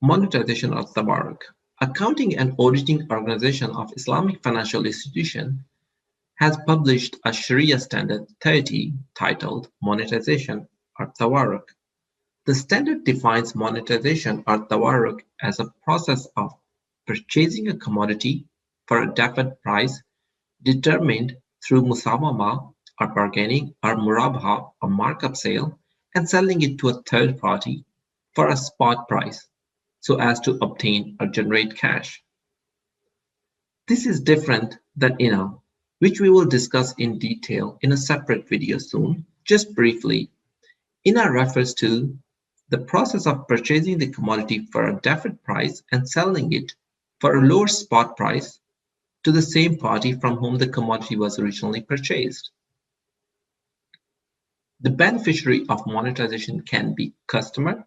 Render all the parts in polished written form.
Monetization of Tawarruq. Accounting and Auditing Organization of Islamic Financial Institution has published a Sharia Standard 30 titled Monetization or Tawarruq. The standard defines monetization or tawarruq as a process of purchasing a commodity for a definite price determined through musawama or bargaining or murabaha or markup sale and selling it to a third party for a spot price so as to obtain or generate cash. This is different than INA, which we will discuss in detail in a separate video soon. Just briefly, INA refers to the process of purchasing the commodity for a definite price and selling it for a lower spot price to the same party from whom the commodity was originally purchased. The beneficiary of monetization can be customer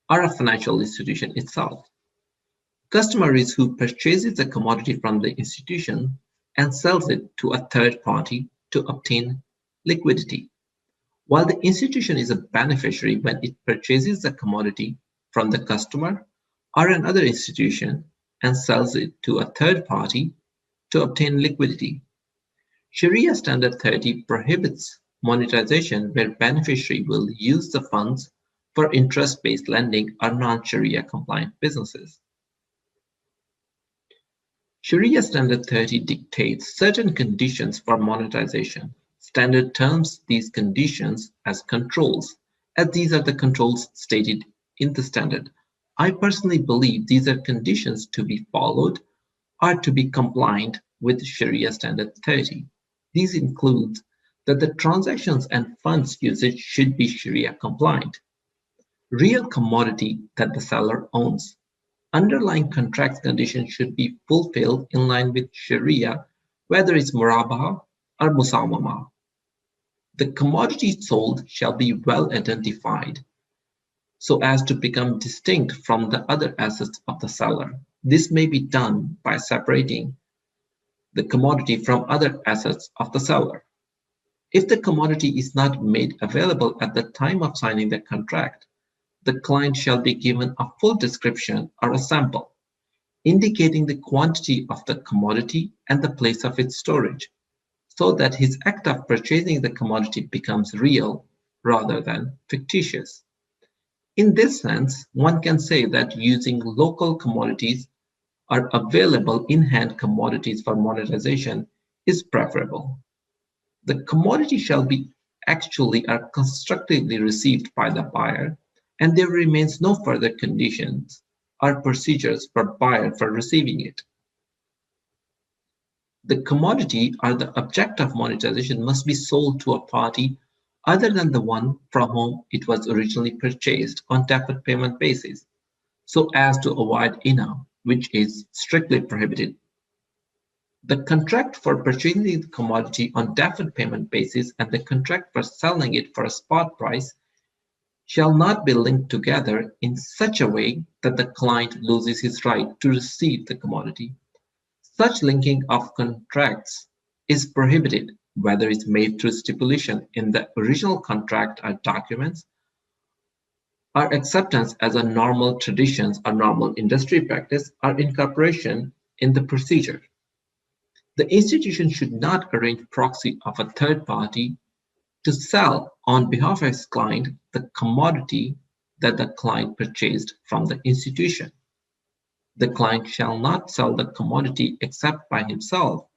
or a financial institution itself. Customer is who purchases the commodity from the institution and sells it to a third party to obtain liquidity, while the institution is a beneficiary when it purchases the commodity from the customer or another institution and sells it to a third party to obtain liquidity. Sharia Standard 30 prohibits monetization where beneficiary will use the funds for interest-based lending or non-Sharia compliant businesses. Sharia Standard 30 dictates certain conditions for monetization. Standard terms these conditions as controls, as these are the controls stated in the standard. I personally believe these are conditions to be followed or to be compliant with Sharia Standard 30. These include that the transactions and funds usage should be Sharia compliant, real commodity that the seller owns, underlying contract conditions should be fulfilled in line with Sharia, whether it's murabaha or musawama. The commodity sold shall be well identified so as to become distinct from the other assets of the seller. This may be done by separating the commodity from other assets of the seller. If the commodity is not made available at the time of signing the contract, the client shall be given a full description or a sample, indicating the quantity of the commodity and the place of its storage, so that his act of purchasing the commodity becomes real rather than fictitious. In this sense, one can say that using local commodities or available in-hand commodities for monetization is preferable. The commodity shall be actually or constructively received by the buyer, and there remains no further conditions or procedures for buyer for receiving it. The commodity or the object of monetization must be sold to a party other than the one from whom it was originally purchased on deferred payment basis, so as to avoid INA, which is strictly prohibited. The contract for purchasing the commodity on deferred payment basis and the contract for selling it for a spot price shall not be linked together in such a way that the client loses his right to receive the commodity. Such linking of contracts is prohibited, whether it's made through stipulation in the original contract or documents, or acceptance as a normal traditions or normal industry practice, or incorporation in the procedure. The institution should not arrange proxy of a third party to sell on behalf of his client the commodity that the client purchased from the institution. The client shall not sell the commodity except by himself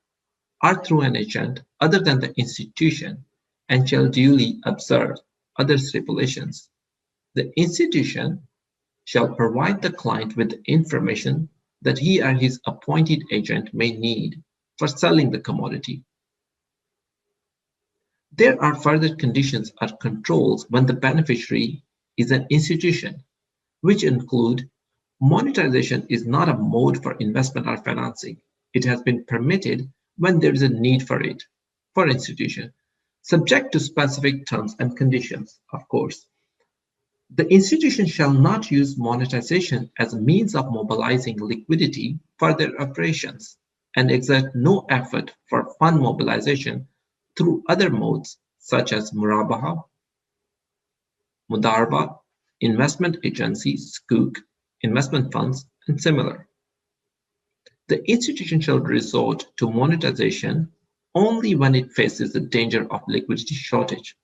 or through an agent other than the institution, and shall duly observe other stipulations. The institution shall provide the client with the information that he or his appointed agent may need for selling the commodity. There are further conditions or controls when the beneficiary is an institution, which include monetization is not a mode for investment or financing. It has been permitted when there is a need for it, for institution, subject to specific terms and conditions, of course. The institution shall not use monetization as a means of mobilizing liquidity for their operations and exert no effort for fund mobilization through other modes such as murabaha, mudarba, investment agency, sukuk, investment funds, and similar. The institution shall resort to monetization only when it faces the danger of liquidity shortage,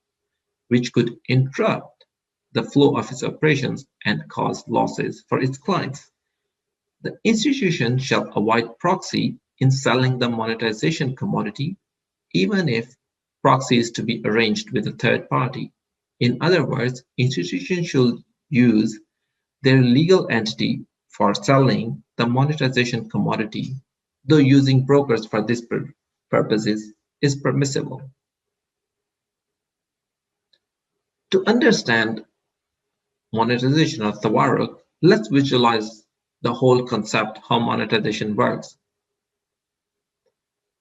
which could interrupt the flow of its operations and cause losses for its clients. The institution shall avoid proxy in selling the monetization commodity, even if proxy is to be arranged with a third party. In other words, institutions should use their legal entity for selling the monetization commodity, though using brokers for this purposes is permissible. To understand monetization of Tawarruq, let's visualize the whole concept how monetization works.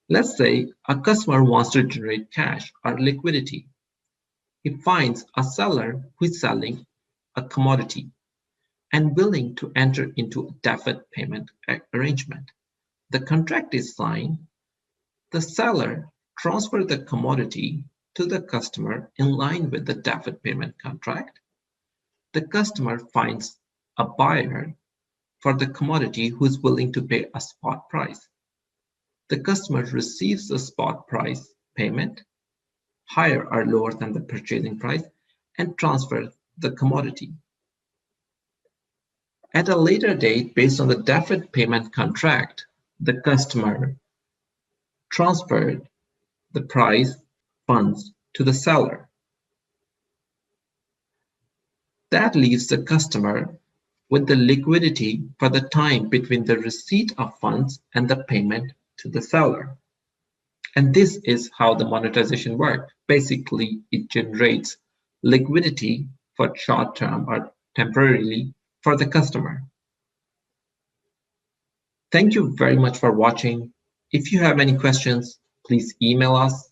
Let's say a customer wants to generate cash or liquidity. He finds a seller who is selling a commodity and willing to enter into a deferred payment arrangement. The contract is signed. The seller transfers the commodity to the customer in line with the deferred payment contract. The customer finds a buyer for the commodity who is willing to pay a spot price. The customer receives the spot price payment, higher or lower than the purchasing price, and transfers the commodity. At a later date, based on the deferred payment contract, the customer transferred the price funds to the seller. That leaves the customer with the liquidity for the time between the receipt of funds and the payment to the seller. And this is how the monetization works. Basically, it generates liquidity for short term or temporarily for the customer. Thank you very much for watching. If you have any questions, please email us